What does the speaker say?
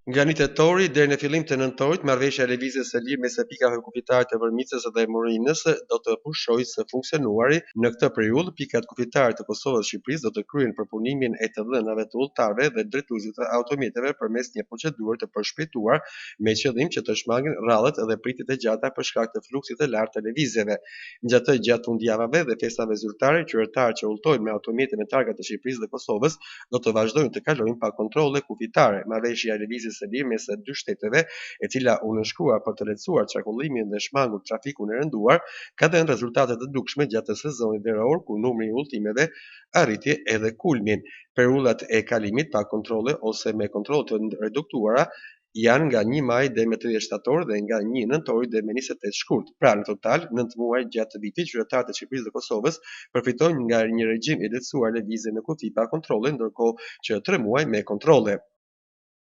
Nga 1 tetori deri në fillim të nëntorit, marrëveshja e lëvizjes së lirë mes pikave kufitare të Vërmicës dhe Morinës do të pushojë së funksionuari. Në këtë periudhë, pikat kufitare të Kosovës dhe Shqipërisë do të kryejnë përpunimin e të dhënave të udhëtarëve dhe drejtuesit të automjeteve përmes një procedure të përshpejtuar me qëllim që të shmangin rrallet dhe pritjet e gjata për shkak të fluksit të lartë të lëvizjeve. Gjatë fundjavave dhe festave zyrtare, qytetarët që udhtojnë me automjete me targa të Shqipërisë dhe Kosovës do të vazhdojnë të kalojnë pa kontrolle kufitare. Marrëveshja e lëvizjes së lirë mes dy shteteve, e cila u nënshkrua për të lehtësuar qarkullimin dhe shmangur trafikun e rënduar, ka dhënë rezultate të dukshme gjatë sezonit veror, ku numri i udhëtimeve arriti edhe kulmin. Periudhat e kalimit pa kontrolle ose me kontrolle të reduktuara janë nga 1 maj deri me 30 shtator dhe nga 1 nëntori deri me 28 shkurt. Pra në total 9 muaj gjatë vitit qytetarët e Shqipërisë dhe Kosovës përfitojnë nga një regjim i lehtësuar lëvizje në kufi pa kontrolle, ndërkohë që 3 muaj me kontrolle.